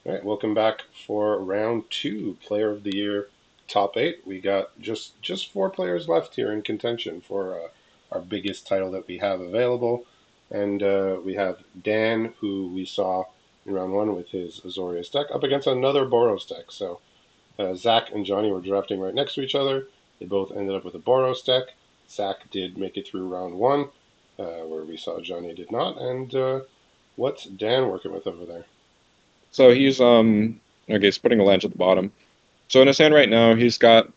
All right, welcome back for round two, Player of the Year, top eight. We got just four players left here in contention for our biggest title that we have available, and we have Dan, who we saw in round one with his Azorius deck, up against another Boros deck. So Zach and Johnny were drafting right next to each other. They both ended up with a Boros deck. Zach did make it through round one, where we saw Johnny did not. And what's Dan working with over there? So he's okay, he's putting a lens at the bottom. So in his hand right now, he's got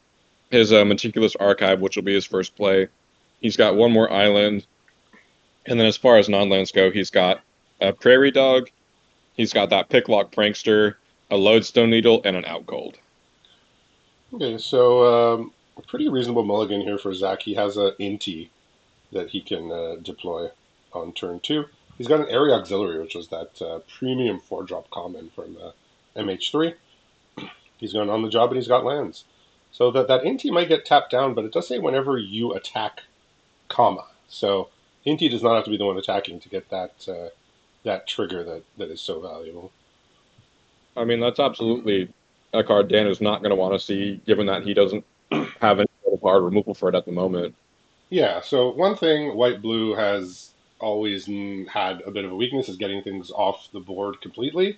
his meticulous archive, which will be his first play. He's got one more island, and then as far as non-lands go, he's got a prairie dog. He's got that picklock prankster, a lodestone needle, and an out cold. Okay, so a pretty reasonable mulligan here for Zach. He has a Inti that he can deploy on turn two. He's got an area auxiliary, which was that premium four drop common from MH3. He's gone on the job and he's got lands. So that Inti might get tapped down, but it does say whenever you attack, comma. So Inti does not have to be the one attacking to get that trigger that is so valuable. I mean, that's absolutely a card Dan is not going to want to see, given that he doesn't have any sort of hard removal for it at the moment. Yeah, so one thing White Blue has always had a bit of a weakness is getting things off the board completely.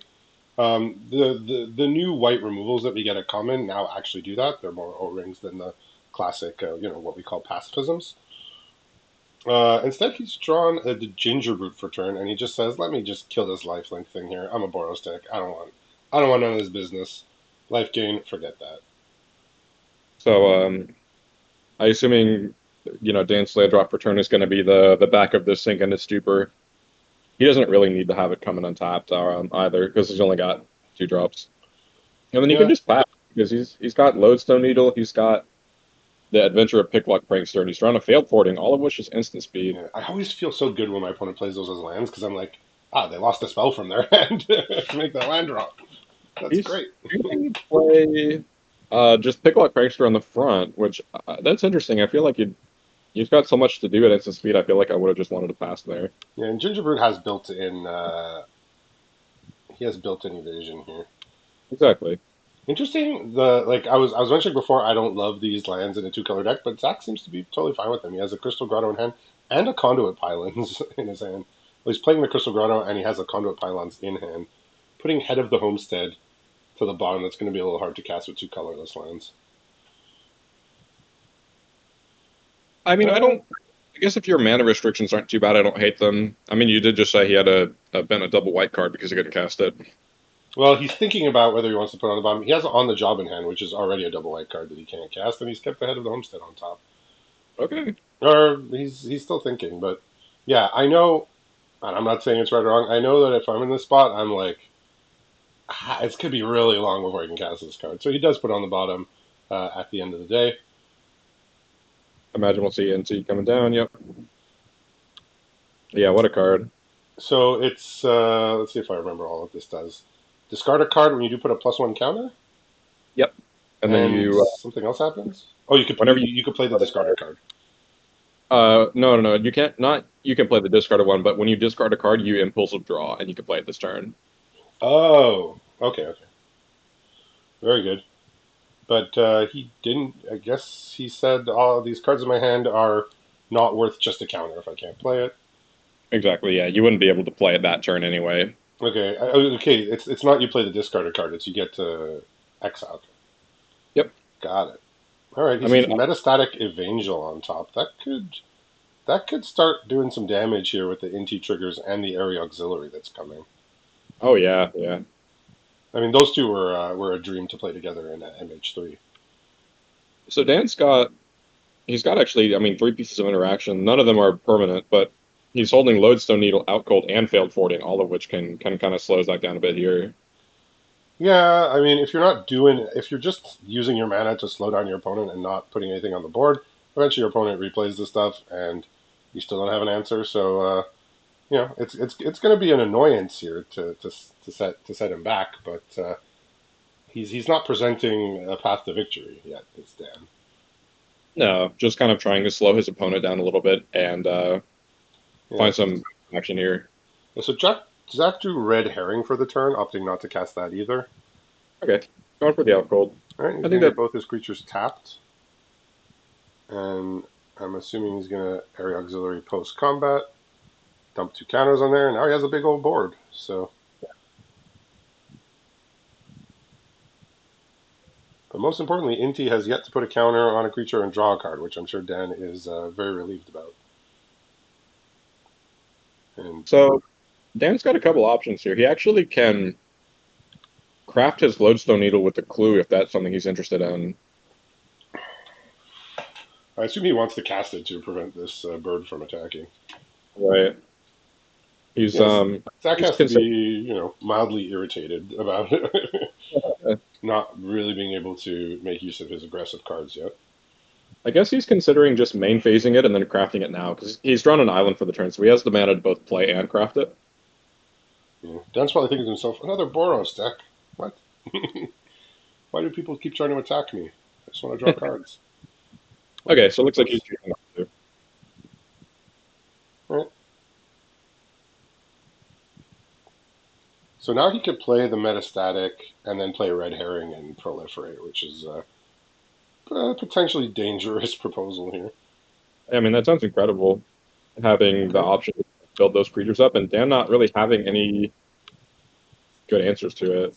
The new white removals that we get at common now actually do that. They're more O-rings than the classic, what we call pacifisms. Instead, he's drawn the ginger root for turn, and he just says, "Let me just kill this lifelink thing here. I'm a Boros deck. I don't want none of this business. Life gain, forget that." So I assuming Dan's land drop return is going to be the back of this sink into stupor. He doesn't really need to have it coming untapped either because he's only got two drops. And then you can Yeah, just pass because he's got Lodestone Needle, he's got the Adventure of Picklock Prankster, and he's trying to failed forwarding, all of which is instant speed. yeah. I always feel so good when my opponent plays those as lands because I'm like, they lost a spell from their hand to make that land drop. That's He's great. shooting play just Picklock Prankster on the front, which that's interesting. I feel like you've got so much to do at instant speed. I feel like I would have just wanted to pass there. Yeah, and Gingerbread has built-in. He has built-in evasion here. Exactly. Interesting. I was mentioning before, I don't love these lands in a two-color deck, but Zach seems to be totally fine with them. He has a Crystal Grotto in hand and a Conduit Pylons in his hand. Well, he's playing the Crystal Grotto and he has a Conduit Pylons in hand, putting Head of the Homestead to the bottom. That's going to be a little hard to cast with two colorless lands. I mean, I Uh, don't. I guess if your mana restrictions aren't too bad, I don't hate them. I mean, you did just say he had a been a double white card because he couldn't cast it. well, he's thinking about whether he wants to put it on the bottom. He has On the Job in hand, which is already a double white card that he can't cast, and he's kept the Head of the Homestead on top. Okay. Or he's still thinking, but yeah, I know, and I'm not saying it's right or wrong. I know that if I'm in this spot, I'm like, it's gonna be really long before I can cast this card. So he does put it on the bottom at the end of the day. Imagine we'll see NC coming down. Yep. Yeah, what a card. So it's let's see if I remember all of this does. Discard a card when you do put a +1 counter, Yep. And then and you, something else happens. Oh, you could whenever you you could play the discard a discarded card. card. No, no, no. You can't. Not you can play the discarded one, but when you discard a card, you impulsive draw, and you can play it this turn. Oh, okay, okay, very good. But he didn't. I guess he said all these cards in my hand are not worth just a counter if I can't play it. Exactly. Yeah, you wouldn't be able to play it that turn anyway. Okay, okay. It's not you play the discarded card. It's you get to exile. Yep. Got it. All right. He I sees mean, Metastatic Evangel on top. That could start doing some damage here with the Inti triggers and the area auxiliary that's coming. oh yeah, yeah. I mean, those two were a dream to play together in MH3. So Dan's got he's got actually, I mean, three pieces of interaction. None of them are permanent, but he's holding Lodestone Needle, Out Cold, and Failed Forwarding, all of which can kind of slows that down a bit here. Yeah, I mean, if you're just using your mana to slow down your opponent and not putting anything on the board, eventually your opponent replays the stuff and you still don't have an answer. So, it's going to be an annoyance here to set him back, but he's not presenting a path to victory yet. It's Dan. No, just kind of trying to slow his opponent down a little bit and Yeah. find some action here. So Jack Zach do red herring for the turn, opting not to cast that either. Okay, going for the out cold. All right, he's I think gonna get that both his creatures tapped, and I'm assuming he's gonna area auxiliary post combat, dump 2 counters on there, and now he has a big old board. So, but most importantly, Inti has yet to put a counter on a creature and draw a card, which I'm sure Dan is very relieved about. And so. Dan's got a couple options here. He actually can craft his lodestone needle with the clue if that's something he's interested in. I assume he wants to cast it to prevent this bird from attacking. Right. He's Yes, Zach he's has to be, consider mildly irritated about it, not really being able to make use of his aggressive cards yet. I guess he's considering just main phasing it and then crafting it now because he's drawn an island for the turn, so he has the mana to both play and craft it. Dan's probably thinking to himself, another Boros deck. What? Why do people keep trying to attack me? I just want to draw cards. Okay, so it looks like he's Let's, choosing not to. right. So now he could play the metastatic and then play red herring and proliferate, which is a potentially dangerous proposal here. I mean, that sounds incredible, having the Okay. option to build those creatures up, and Dan not really having any good answers to it.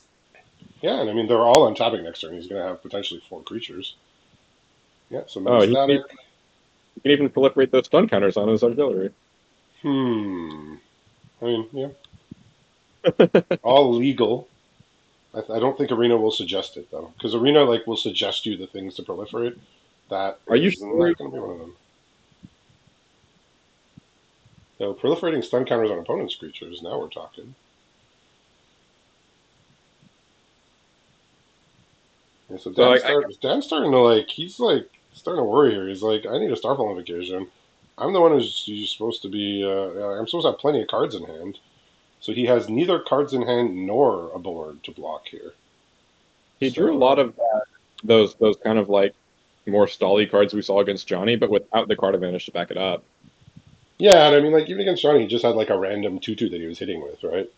Yeah, and I mean they're all on tapping next turn. He's going to have potentially 4 creatures. Yeah, so Oh, metastatic. he can even proliferate those stun counters on his auxiliary. Hmm. I mean, yeah, all legal. I don't think Arena will suggest it though, because Arena will suggest you the things to proliferate. That Are you is sure? not going to be one of them. So proliferating stun counters on opponents' creatures. Now we're talking. Yeah, so So Dan's starting to he's starting to worry here. He's like, I need a Starfall Invocation. I'm the one who's supposed to be. I'm supposed to have plenty of cards in hand. So he has neither cards in hand nor a board to block here. he drew a lot So of those kind of like more stally cards we saw against Johnny, but without the card advantage to back it up. yeah, and I mean even against Johnny, he just had a random 2/2 that he was hitting with, right?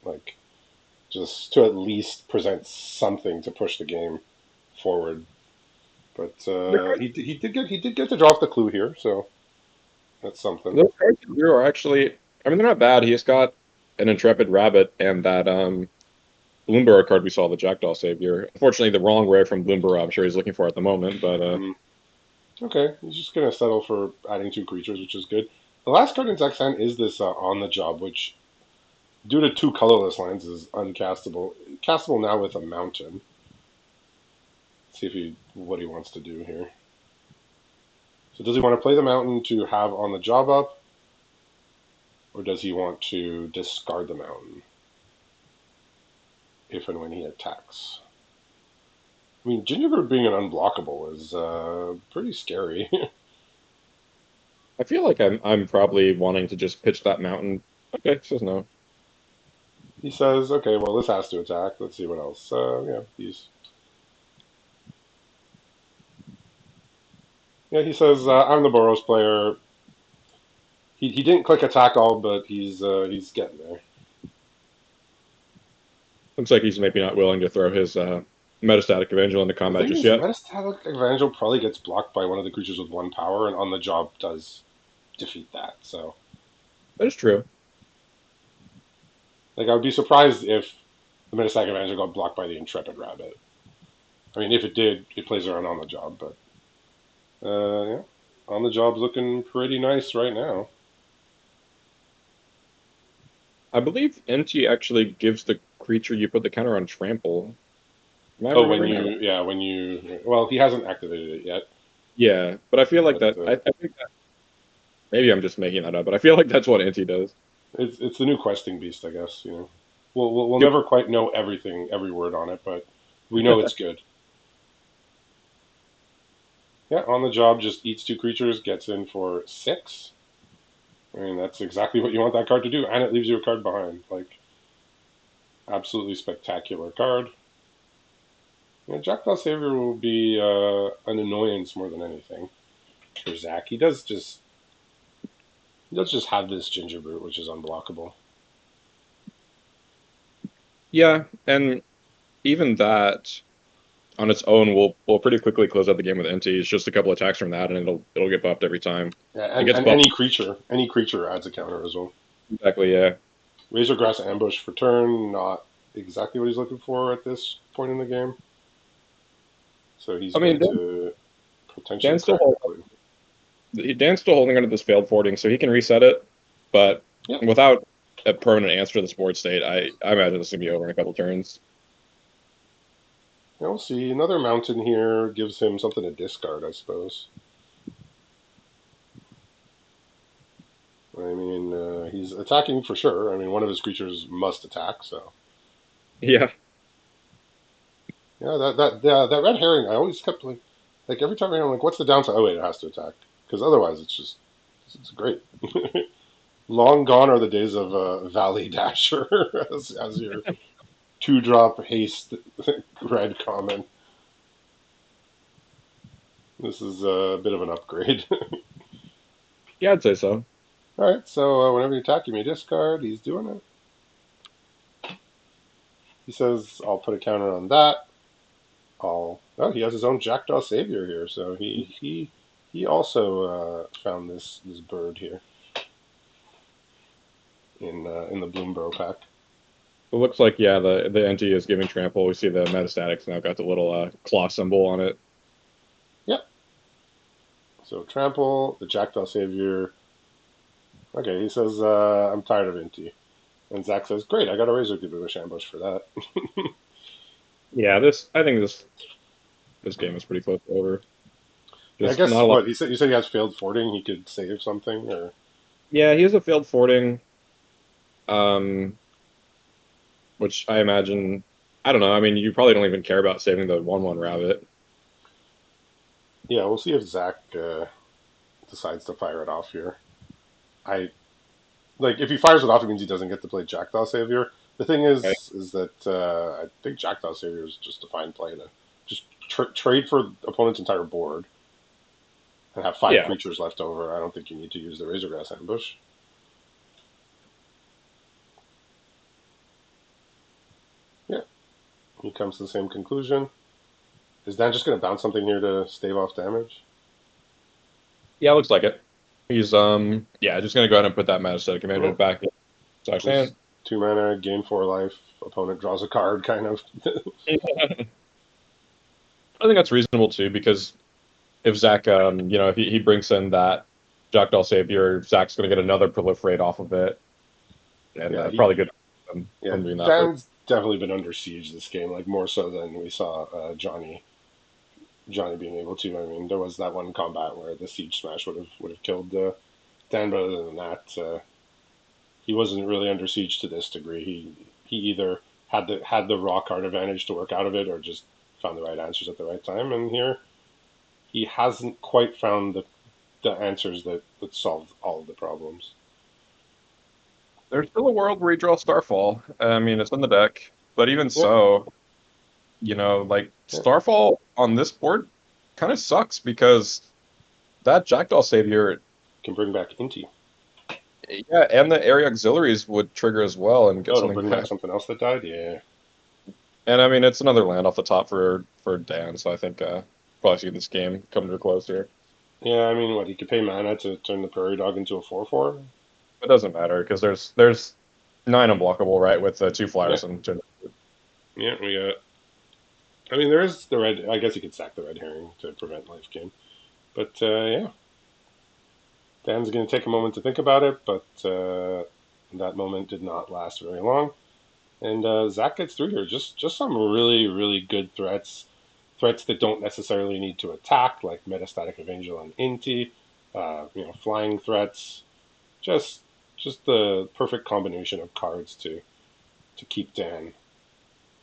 Just to at least present something to push the game forward. But The cards, he did get to draw off the clue here, so that's something. those cards he drew are actually, I mean, they're not bad. He's got an Intrepid Rabbit and that Bloomburrow card we saw, the Jackdaw Savior. Unfortunately, the wrong rare from Bloomburrow I'm sure he's looking for at the moment, but Mm, okay, he's just gonna settle for adding 2 creatures, which is good. The last card in Zach's hand is this on the job, which due to 2 colorless lands is uncastable. Castable now with a mountain. Let's see what he wants to do here. So does he want to play the mountain to have on the job up, or does he want to discard the mountain if and when he attacks? I mean, Gingerbread being an unblockable is pretty scary. I feel like I'm probably wanting to just pitch that mountain. Okay, says no. He says, "Okay, well, this has to attack. Let's see what else." Yeah, he says, "I'm the Boros player." He didn't click attack all, but he's getting there. Looks like he's maybe not willing to throw his Metastatic Evangel into The combat thing just is, yet. Metastatic Evangel probably gets blocked by one of the creatures with 1 power, and on the job does defeat that. So, That is true. I would be surprised if the Metastatic Evangel got blocked by the Intrepid Rabbit. I mean, if it did, it plays around on the job, but yeah, on the job's looking pretty nice right now. I believe NT actually gives the creature you put the counter on trample. Am I Oh, when remembering that right? you, yeah, well, he hasn't activated it yet, Yeah, but I feel like but that. I think that maybe I'm just making that up, but I feel like that's what NT does. it's the new questing beast, I guess. We'll Yep. never quite know everything, every word on it, but we know it's good. Yeah, on the job just eats 2 creatures, gets in for 6. I mean, that's exactly what you want that card to do, and it leaves you a card behind. Absolutely spectacular card. Yeah, Jackdaw Savior will be an annoyance more than anything for Zach. He does just have this Ginger Brute, which is unblockable. Yeah, and even that on its own will pretty quickly close out the game with NT. It's just a couple attacks from that, and it'll get buffed every time. Yeah, It gets and buffed any creature adds a counter as well. exactly. Yeah, Razorgrass ambush for turn, not exactly what he's looking for at this point in the game. So he's I mean going to potentially Dan's still crack the clue. Dan's still holding onto this failed forwarding, so he can reset it, but Yep. without a permanent answer to the board state, I imagine this is gonna be over in a couple turns. Yeah, we'll see. Another mountain here gives him something to discard, I suppose. I mean, he's attacking for sure. I mean, one of his creatures must attack. So Yeah, yeah, that red herring. I always kept like every time I'm like, what's the downside? Oh wait, it has to attack because otherwise it's great. Long gone are the days of Valley Dasher as your 2-drop haste red common. This is a bit of an upgrade. yeah, I'd say so. All right, so whenever you attack, you may discard. He's doing it. He says, "I'll put a counter on that. I'll." Oh, he has his own Jackdaw Savior here, so he also found this bird here in the Bloombro pack. It looks like yeah, the NT is giving trample. We see the metastatics now got the little claw symbol on it. Yep. So trample the Jackdaw Savior. Okay, he says, "I'm tired of Inti," and Zach says, "Great, I got a Razor Bush ambush for that." Yeah, this I think this game is pretty close to over. I Just not guess a lot. what he said. You said he has failed fording. He could save something, or Yeah, he has a failed forwarding, um, which I imagine. I don't know. I mean, you probably don't even care about saving the 1/1 rabbit. yeah, we'll see if Zach decides to fire it off here. I like if he fires it off, it means he doesn't get to play Jackdaw Savior. The thing Right? is that I think Jackdaw Savior is just a fine play to just trade for opponent's entire board and have five Yeah, creatures left over. I don't think you need to use the Razorgrass ambush. Yeah, he comes to the same conclusion. Is Dan just going to bounce something here to stave off damage? yeah, looks like it. He's yeah, just gonna go ahead and put that metastatic Yeah, advantage back in Zach's just hand. 2 mana, gain 4 life. Opponent draws a card, kind of. I think that's reasonable too, because if Zach, if he brings in that Jackdaw Savior, Zach's going to get another proliferate off of it, and Yeah, probably good yeah. from doing that for. Dan's definitely been under siege this game, like more so than we saw Johnny being able to. I mean, there was that one combat where the siege smash would have killed Dan, but other than that, he wasn't really under siege to this degree. He either had the raw card advantage to work out of it, or just found the right answers at the right time. And here, he hasn't quite found the answers that solve all of the problems. There's still a world where he draws Starfall. I mean, it's in the deck, but even Yeah, so, like yeah. Starfall on this board kind of sucks because that Jackdaw Savior, Can bring back Inti. yeah, and the area auxiliaries would trigger as well and Oh, get it'll something bring back back. something else that died. Yeah, And I mean, it's another land off the top for Dan, so I think probably see this game come to a close here. yeah. I mean, what he could pay mana to turn the prairie dog into a 4/4. It doesn't matter because there's nine unblockable, right, with the two Yeah, flyers and turn. yeah. We got. I mean, there is the red. I guess you could sack the red herring to prevent life gain. But yeah, Dan's going to take a moment to think about it, but that moment did not last very long. And Zach gets through here. Just some really really good threats that don't necessarily need to attack, like Metastatic Evangel and Inti. Flying threats. Just just the perfect combination of cards to keep Dan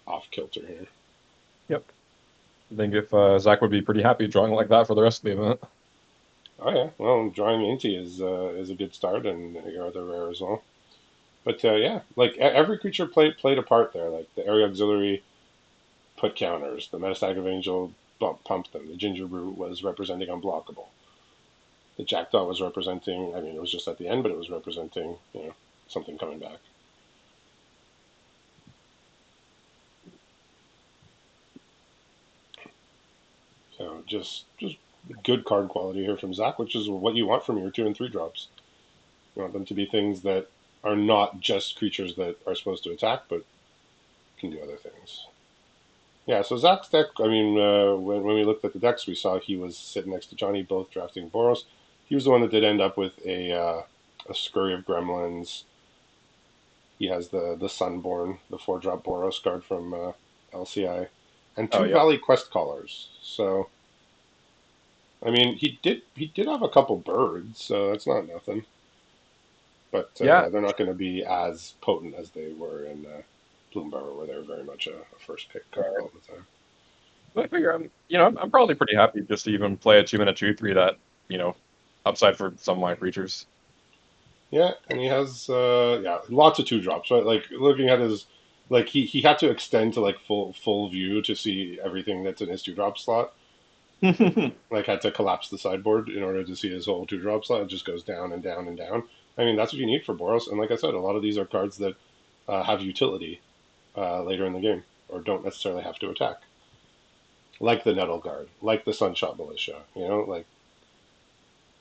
off kilter here. Yep. I think if Zach would be pretty happy drawing like that for the rest of the event. Oh yeah, well, drawing Inti is a good start, and your other rare as well. But yeah, like every creature played a part there. Like the area auxiliary put counters. The Metastatic of Angel pumped them. The Ginger Brute was representing unblockable. The Jackdaw was representing. I mean, it was just at the end, but it was representing something coming back. just good card quality here from Zach, which is what you want from your 2 and 3 drops. You want them to be things that are not just creatures that are supposed to attack, but can do other things. Yeah, so Zach's deck, I mean, when we looked at the decks, we saw he was sitting next to Johnny, both drafting Boros. He was the one that did end up with a scurry of gremlins. He has the Sunborn, the 4-drop Boros card from LCI, and Oh 2 yeah, Valley Quest Callers. So, I mean, he did have a couple birds, so that's not nothing. But yeah. they're not going to be as potent as they were in Bloomburrow, where they were very much a first pick card all the time. But I figure I'm probably pretty happy just to even play a 2 minute 2/3 that you know upside for some of my creatures. Yeah, and he has lots of 2 drops. Right, like looking at his, like he had to extend to like full view to see everything that's in his 2 drop slot. Like had to collapse the sideboard in order to see his whole 2 drop slot. It just goes down and down and down. I mean, that's what you need for Boros. And like I said, a lot of these are cards that have utility later in the game or don't necessarily have to attack, like the Nettle Guard, like the Sunshot Militia.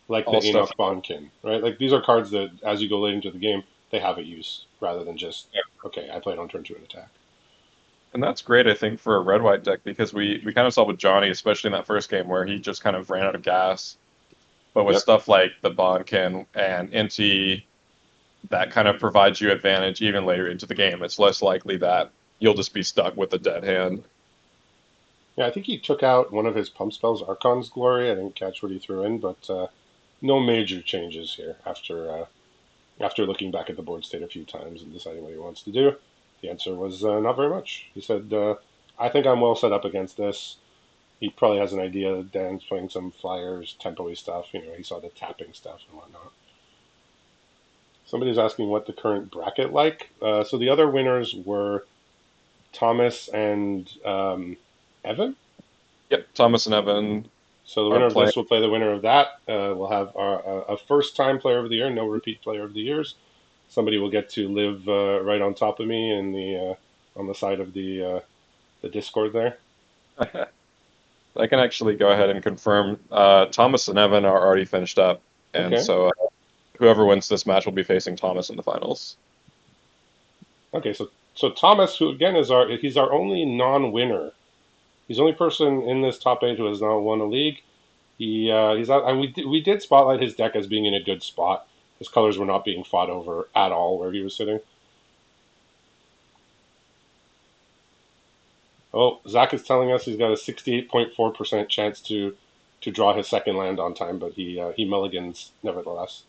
Like All the stuff. Enoch Bonkin, right? Like these are cards that, as you go late into the game, they have a use rather than just okay, I played on turn 2 and attack. And that's great, I think, for a red white deck because we kind of saw with Johnny, especially in that first game where he just kind of ran out of gas. But with Yep. stuff like the Bonkin and Inti, that kind of provides you advantage even later into the game. It's less likely that you'll just be stuck with a dead hand. Yeah, I think he took out one of his pump spells, Archon's Glory. I didn't catch what he threw in, but no major changes here after looking back at the board state a few times and deciding what he wants to do. The answer was not very much. He said, "I think I'm well set up against this." He probably has an idea that Dan's playing some flyers, tempo-y stuff. He saw the tapping stuff and whatnot. Somebody's asking what the current bracket like. So the other winners were Thomas and Evan. Yep, Thomas and Evan So the are winner of playing. this will play the winner of that. We'll have a first-time player of the year, no repeat player of the years. Somebody will get to live right on top of me in the on the side of the Discord there. I can actually go ahead and confirm. Thomas and Evan are already finished up, and Okay. so whoever wins this match will be facing Thomas in the finals. Okay. So Thomas, who again he's our only non-winner. He's the only person in this top 8 who has not won a league. He's out, and we did spotlight his deck as being in a good spot. His colors were not being fought over at all where he was sitting. Oh, Zach is telling us he's got a 68.4% chance to draw his second land on time, but he mulligans nevertheless.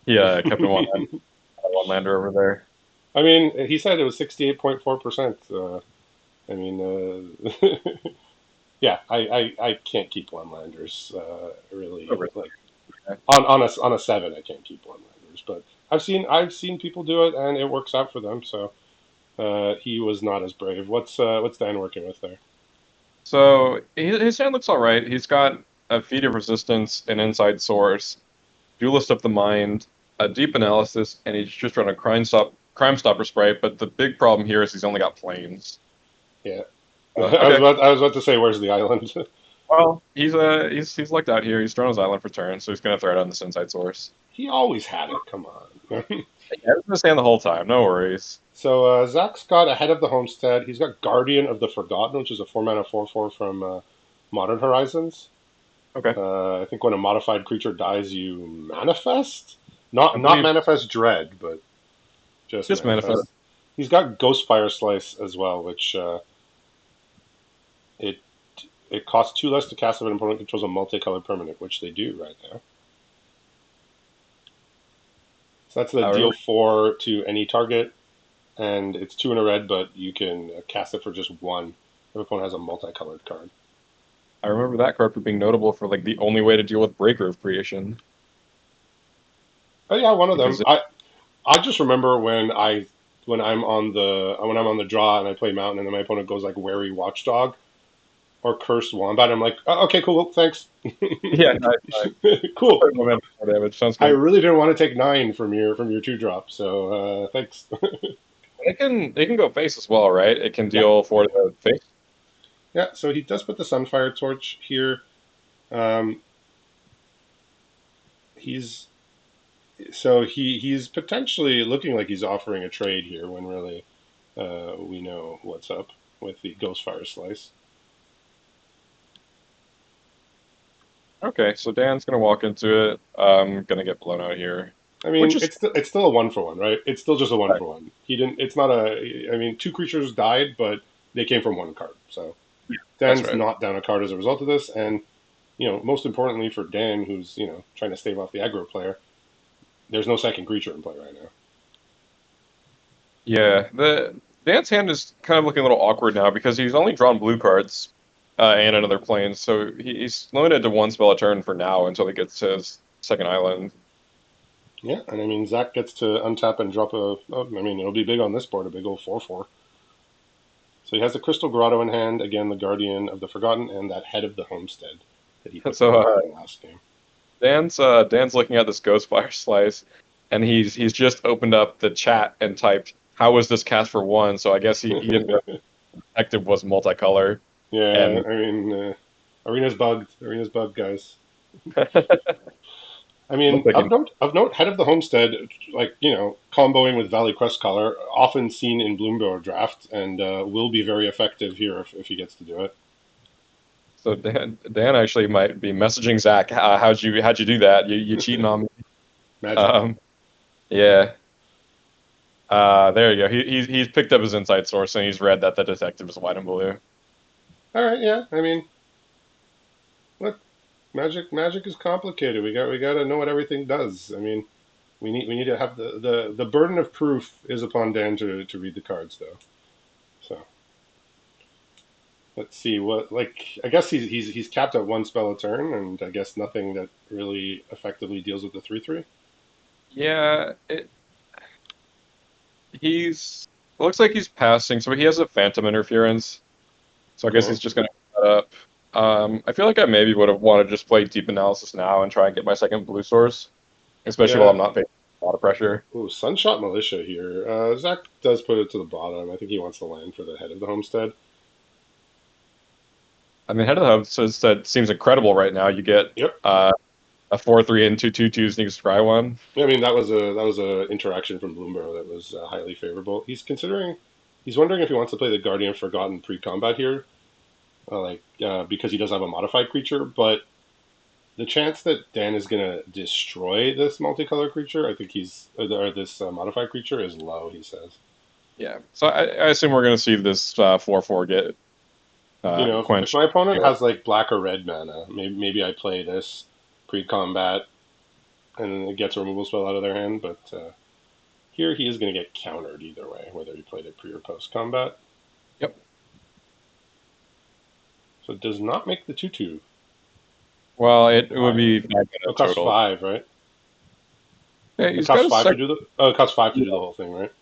He kept a one lander over there. I mean, he said it was 68.4%. I mean, yeah, I can't keep one landers really. Oh, really? Like Okay. on a 7, I can't keep one landers, but I've seen people do it and it works out for them. So he was not as brave. What's Dan working with there? So his hand looks all right. He's got a feat of resistance, an inside source, duelist of the mind, a deep analysis, and he's just run a crime stopper sprite. But the big problem here is he's only got planes. Yeah, I was Okay. about I was about to say, where's the island? Well, he's lucked out here. He's thrown his island for turn, so he's gonna throw it on this inside source. He always had it. Come on. Yeah, it's gonna stand the whole time. No worries. So Zach's got ahead of the homestead. He's got Guardian of the Forgotten, which is a 4 mana 4/4 from Modern Horizons. Okay. I think when a modified creature dies, you manifest. I Not believe manifest dread, but just just manifest. manifest. He's got Ghostfire Slice as well, which it it costs 2 less to cast if an opponent controls a multicolored permanent, which they do right now. So that's the I deal remember. 4 to any target, and it's 2 in a red, but you can cast it for just 1 if an opponent has a multicolored card. I remember that card for being notable for like the only way to deal with Breaker of Creation Oh yeah, one of them. because I just remember when I'm on the draw and I play Mountain and then my opponent goes like Wary Watchdog or Cursed Wombat. I'm like, oh, okay, cool, thanks. yeah, nice. Cool. Momentum damage sounds I good. really didn't want to take 9 from your 2 drop, so thanks. It can go face as well, right? It can Yeah, deal 4 to the face. Yeah, so he does put the Sunfire Torch here. Um, he's he's potentially looking like he's offering a trade here when really we know what's up with the Ghostfire Slice. Okay, so Dan's gonna walk into it. Gonna get blown out here, I which mean, is it's still a 1-for-1, right? It's still just a one right. for one. He didn't. It's not a. I mean, two creatures died, but they came from one card. So That's Dan's right. not down a card as a result of this, and most importantly for Dan, who's trying to stave off the aggro player, there's no second creature in play right now. Yeah, the Dan's hand is kind of looking a little awkward now because he's only drawn blue cards and another plane, so he's limited to one spell a turn for now until he gets his second island. Yeah, and I mean Zach gets to untap and drop a. Oh, I mean, it'll be big on this board, a big old 4/4. So he has the Crystal Grotto in hand, again the Guardian of the Forgotten, and that Head of the Homestead that he put So down in last game. Dan's looking at this Ghostfire Slice, and he's just opened up the chat and typed, "How was this cast for one?" So I guess he didn't know Detective was multicolor, Yeah, and I mean, Arena's bugged. Arena's bugged, guys. looks I mean, like of note, Head of the Homestead, like comboing with Valley Quest Collar, often seen in Bloomberg draft, and will be very effective here if he gets to do it. so Dan actually might be messaging Zach, how'd you do that? You cheating on me? Magic. Um, yeah. There you go. He's picked up his inside source and he's read that the detective is white and blue. All right, yeah. I mean, look, magic is complicated. We got to know what everything does. I mean, we need to have the burden of proof is upon Dan to read the cards though. So let's see what like I guess he's capped at one spell a turn, and I guess nothing that really effectively deals with the 3/3. Yeah, he's looks like he's passing, so he has a phantom interference. So I guess Okay. he's just gonna cut up. I feel like I maybe would have wanted to just play deep analysis now and try and get my second blue source, especially while Yeah. I'm not facing a lot of pressure. Ooh, Sunshot Militia here. Zach does put it to the bottom. I think he wants to land for the Head of the Homestead. I mean, head of the hub says that seems incredible right now. You get Yep. a 4/3 and 2/2 and you can scry one. I mean that was a interaction from Bloomberg that was highly favorable. He's wondering if he wants to play the Guardian Forgotten pre-combat here, because he does have a modified creature, but the chance that Dan is gonna destroy this multicolor creature, I think or this modified creature is low. He says. Yeah. So I assume we're gonna see this 4/4 get If quenched. my opponent has like black or red mana, maybe I play this pre-combat and it gets a removal spell out of their hand. But here he is going to get countered either way, whether he played it pre or post combat. Yep. So it does not make the 2/2. Well, it would Why? be 5 Oh, mana it costs total. 5, right? Yeah, It he's got costs a 5 to second. do the. Oh, it costs 5 to Yeah. do the whole thing, right?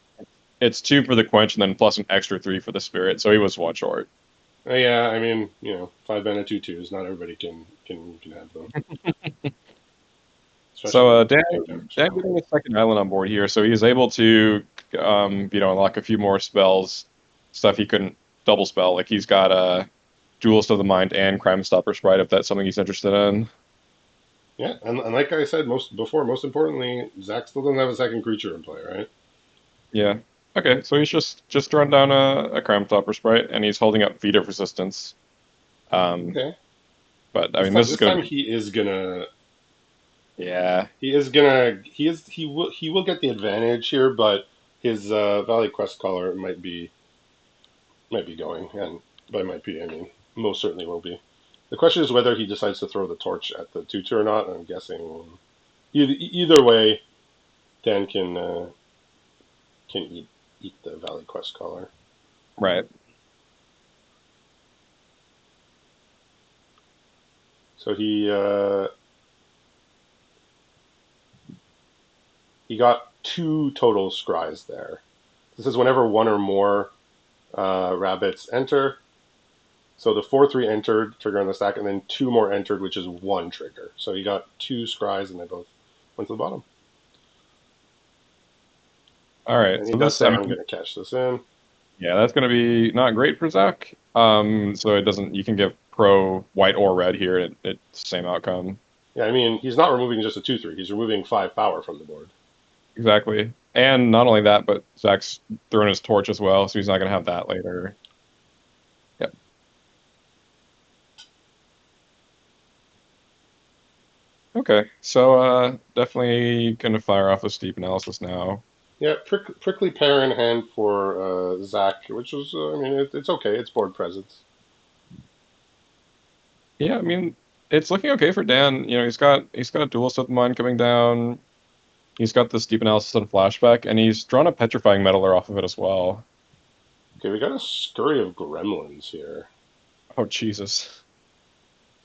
It's 2 for the quench and then plus an extra 3 for the spirit. So he was one short. Yeah, I mean, 5 mana 2/2s. Not everybody can have them, especially So when Dan, deck decks are Dan cool. getting a second island on board here, so he's able to unlock a few more spells, stuff he couldn't double spell. Like he's got a Duelist of the Mind and Crime Stopper Sprite if that's something he's interested in. Yeah, and like I said most importantly, Zach still doesn't have a second creature in play, right? Yeah. Okay, so he's just run down a Crime Stopper Sprite and he's holding up Feeder Resistance. Um, Okay. but I This mean, time, this is this going to time be yeah. he will get the advantage here, but his Valley Quest caller might be going, and by might be I mean most certainly will be. The question is whether he decides to throw the torch at the 2/2 or not. I'm guessing either way, Dan can eat the Valley Quest caller. Right. So he got two total scries there. This is whenever one or more rabbits enter. So the 4/3 entered, trigger on the stack, and then two more entered, which is one trigger. So he got two scries, and they both went to the bottom. All right. And he So does this, I say, "I'm mean, going to cash this in." yeah, that's going to be not great for Zach. So it doesn't. You can get pro white or red here. It's the same outcome. Yeah, I mean, he's not removing just a 2/3. He's removing 5 power from the board. Exactly. And not only that, but Zach's throwing his torch as well, so he's not gonna have that later. Yep. Okay. So definitely gonna fire off a steep analysis now. Yeah, prickly pear in hand for Zach, which was, I mean, it's okay. It's board presence. Yeah, I mean, it's looking okay for Dan. He's got a dual set mine coming down. He's got this deep analysis and flashback, and he's drawn a petrifying metaler off of it as well. Okay, we got a scurry of gremlins here. Oh Jesus.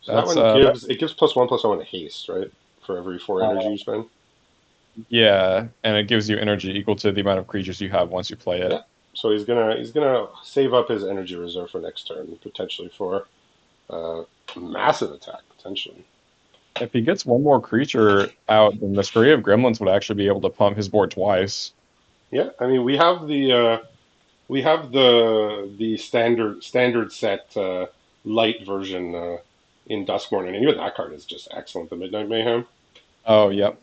So that That's one gives +1/+1 haste, right? For every 4 energy uh you spend. yeah, and it gives you energy equal to the amount of creatures you have once you play it. Yeah. So he's gonna save up his energy reserve for next turn, potentially for uh, massive attack, potentially. If he gets one more creature out, then the Scurry of Gremlins would actually be able to pump his board twice. Yeah, I mean we have the standard set light version in Duskmourn, and even that card is just excellent. The Midnight Mayhem. Oh, yep.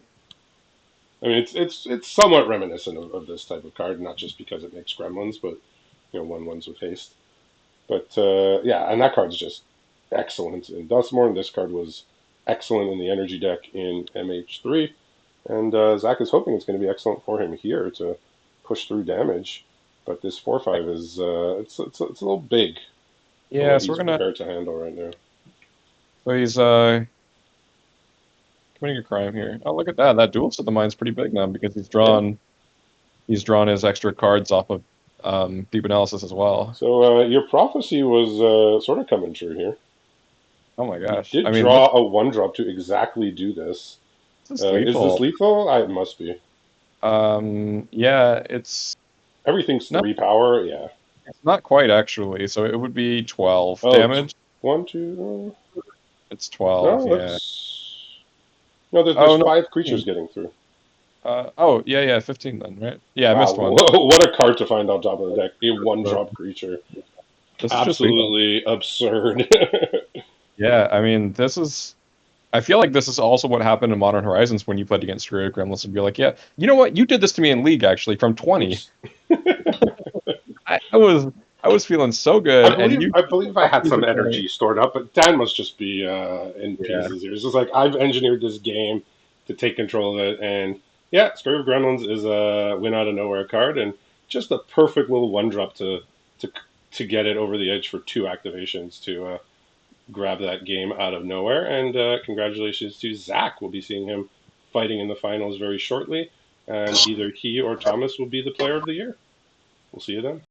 I mean, it's somewhat reminiscent of this type of card, not just because it makes gremlins, but ones with haste. But yeah, and that card's just excellent in Duskmourn. This card was excellent in the energy deck in MH3, and Zach is hoping it's going to be excellent for him here to push through damage. But this 4/5 is it's a little big for Yeah, what so we're he's gonna. prepared to handle right now. So he's committing a crime here. Oh, look at that! That duel set the mine's pretty big now because Yeah. he's drawn his extra cards off of deep analysis as well. So your prophecy was sort of coming true here. Oh my You gosh! did I mean, this draw a 1-drop to exactly do this. this is Is this lethal. lethal? It must be. Yeah, it's Everything's not 3 power. Yeah. it's not quite actually. So it would be 12 Oh, damage. one, two. It's No, 12. Yeah. looks. No, there's Oh no. 5 creatures getting through. Oh yeah, yeah, 15 then, right? Yeah, I Wow, missed one. what a card to find on top of the deck. A one So drop creature. this is just lethal. Absolutely absurd. Yeah, I mean, this is. I feel like this is also what happened in Modern Horizons when you played against Spirit Gremlins and be like, yeah, you know what? You did this to me in League actually from 20. Oops. I was feeling so I good, and believe you I believe I had some yeah, energy stored up, but Dan must just be in yeah, pieces here. It's just like I've engineered this game to take control of it, and yeah, Scurry of Gremlins is a win out of nowhere card, and just a perfect little 1-drop to to get it over the edge for 2 activations to grab that game out of nowhere. And congratulations to Zach. We'll be seeing him fighting in the finals very shortly, and either he or Thomas will be the player of the year. We'll see you then.